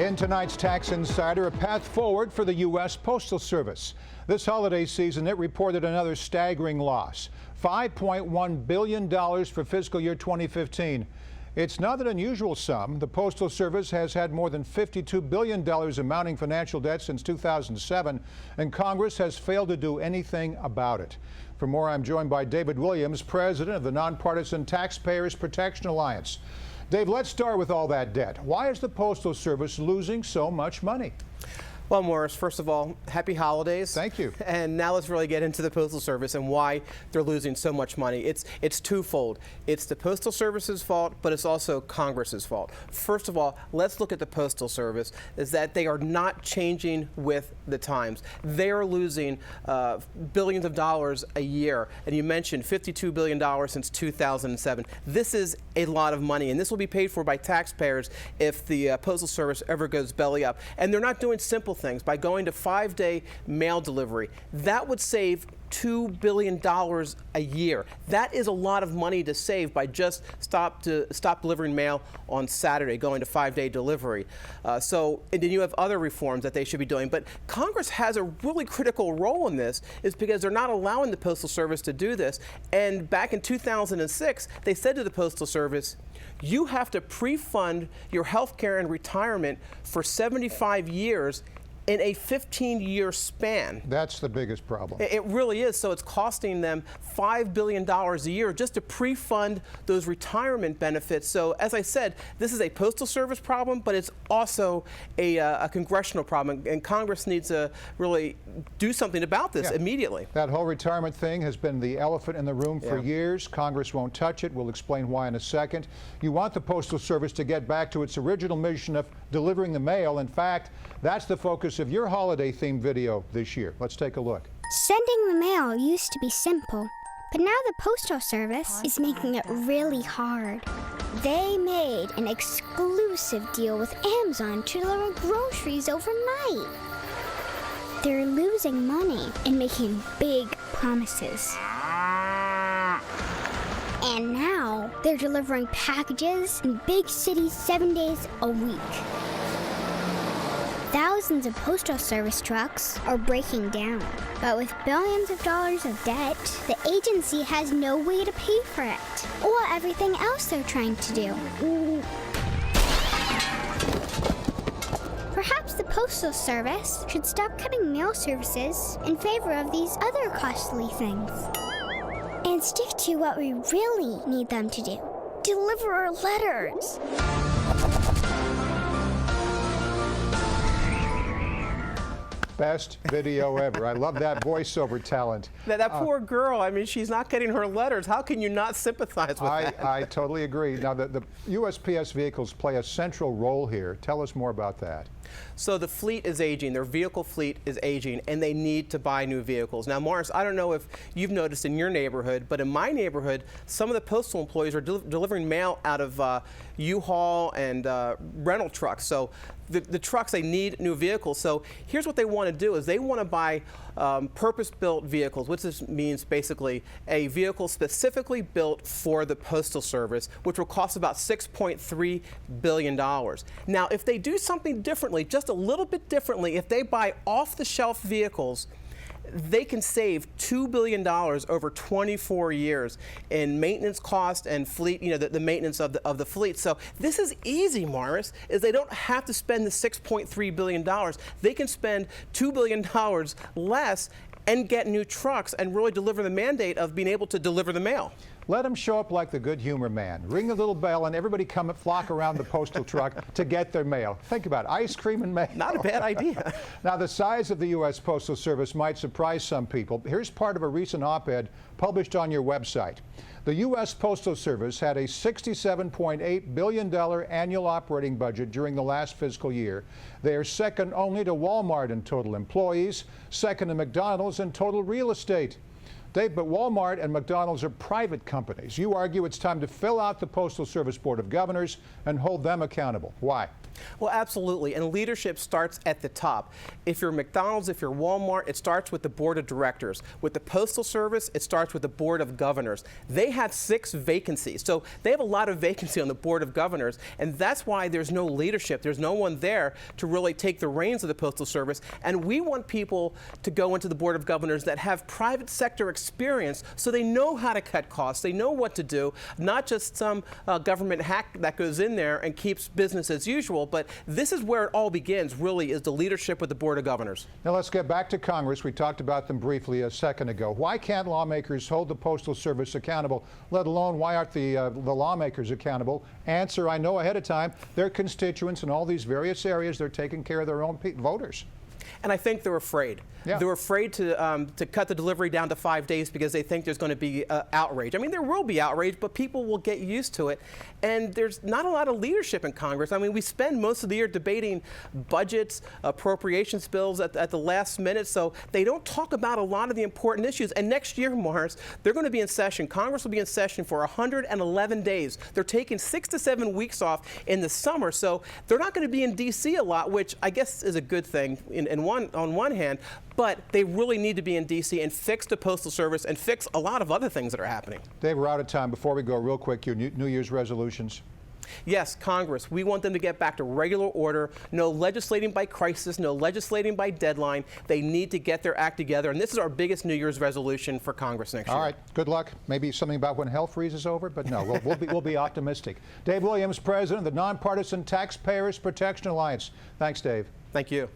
In tonight's Tax Insider, a path forward for the U.S. Postal Service. This holiday season, it reported another staggering loss, $5.1 billion for fiscal year 2015. It's not an unusual sum. The Postal Service has had more than $52 billion in mounting financial debt since 2007, and Congress has failed to do anything about it. For more, I'm joined by David Williams, president of the nonpartisan Taxpayers Protection Alliance. Dave, let's start with all that debt. Why is the Postal Service losing so much money? Well, Morris, first of all, happy holidays. Thank you. And now let's really get into the Postal Service and why they're losing so much money. It's twofold. It's the Postal Service's fault, but it's also Congress's fault. First of all, let's look at the Postal Service, is that they are not changing with the times. They are losing billions of dollars a year. And you mentioned $52 billion since 2007. This is a lot of money, and this will be paid for by taxpayers if the Postal Service ever goes belly up. And they're not doing simple things. By going to 5-day mail delivery, that would save $2 billion a year. That is a lot of money to save by just stop delivering mail on Saturday, going to 5-day delivery. And then you have other reforms that they should be doing. But Congress has a really critical role in this, is because they're not allowing the Postal Service to do this. And back in 2006, they said to the Postal Service, you have to pre-fund your health care and retirement for 75 years in a 15-year span. That's the biggest problem. It really is. So it's costing them $5 billion a year just to pre-fund those retirement benefits. So as I said, this is a Postal Service problem, but it's also a congressional problem. And Congress needs to really do something about this immediately. That whole retirement thing has been the elephant in the room for years. Congress won't touch it. We'll explain why in a second. You want the Postal Service to get back to its original mission of delivering the mail. In fact, that's the focus of your holiday-themed video this year. Let's take a look. Sending the mail used to be simple, but now the Postal Service is making it really hard. They made an exclusive deal with Amazon to deliver groceries overnight. They're losing money and making big promises. And now they're delivering packages in big cities 7 days a week. Thousands of Postal Service trucks are breaking down, but with billions of dollars of debt, the agency has no way to pay for it, or everything else they're trying to do. Perhaps the Postal Service should stop cutting mail services in favor of these other costly things, and stick to what we really need them to do: deliver our letters. Best video ever. I love that voiceover talent. That poor girl, I mean, she's not getting her letters. How can you not sympathize with that? I totally agree. Now, the USPS vehicles play a central role here. Tell us more about that. So the fleet is aging, their vehicle fleet is aging, and they need to buy new vehicles. Now, Morris, I don't know if you've noticed in your neighborhood, but in my neighborhood, some of the postal employees are delivering mail out of U-Haul and rental trucks. So the trucks, they need new vehicles. So here's what they want to do, is they want to buy purpose-built vehicles, which means basically a vehicle specifically built for the Postal Service, which will cost about $6.3 billion. Now, if they do something differently, just a little bit differently, if they buy off-the-shelf vehicles, they can save $2 billion over 24 years in maintenance cost and fleet, the maintenance of the fleet. So this is easy, Morris, is they don't have to spend the $6.3 billion. They can spend $2 billion less and get new trucks and really deliver the mandate of being able to deliver the mail. Let them show up like the good humor man. Ring the little bell and everybody come and flock around the postal truck to get their mail. Think about it, ice cream and mail. Not a bad idea. Now, the size of the U.S. Postal Service might surprise some people. Here's part of a recent op-ed published on your website. The U.S. Postal Service had a $67.8 billion annual operating budget during the last fiscal year. They are second only to Walmart in total employees, second to McDonald's in total real estate. Dave, but Walmart and McDonald's are private companies. You argue it's time to fill out the Postal Service Board of Governors and hold them accountable. Why? Well, absolutely. And leadership starts at the top. If you're McDonald's, if you're Walmart, it starts with the board of directors. With the Postal Service, it starts with the board of governors. They have 6 vacancies. So they have a lot of vacancy on the board of governors. And that's why there's no leadership. There's no one there to really take the reins of the Postal Service. And we want people to go into the board of governors that have private sector experience so they know how to cut costs. They know what to do, not just some government hack that goes in there and keeps business as usual. But this is where it all begins, really, is the leadership with the Board of Governors. Now let's get back to Congress. We talked about them briefly a second ago. Why can't lawmakers hold the Postal Service accountable, let alone why aren't the lawmakers accountable? Answer, I know ahead of time, their constituents in all these various areas, they're taking care of their own voters. And I think they're afraid. Yeah. They're afraid to cut the delivery down to 5 days because they think there's going to be outrage. I mean, there will be outrage, but people will get used to it. And there's not a lot of leadership in Congress. I mean, we spend most of the year debating budgets, appropriations bills at the last minute, so they don't talk about a lot of the important issues. And next year, Mars, they're going to be in session. Congress will be in session for 111 days. They're taking 6 to 7 weeks off in the summer, so they're not going to be in D.C. a lot, which I guess is a good thing on one hand. But they really need to be in D.C. and fix the Postal Service and fix a lot of other things that are happening. Dave, we're out of time. Before we go, real quick, your New Year's resolutions. Yes, Congress, we want them to get back to regular order. No legislating by crisis, no legislating by deadline. They need to get their act together, and this is our biggest New Year's resolution for Congress next year. All right, good luck. Maybe something about when hell freezes over, but no, we'll be optimistic. Dave Williams, President of the Nonpartisan Taxpayers Protection Alliance. Thanks, Dave. Thank you.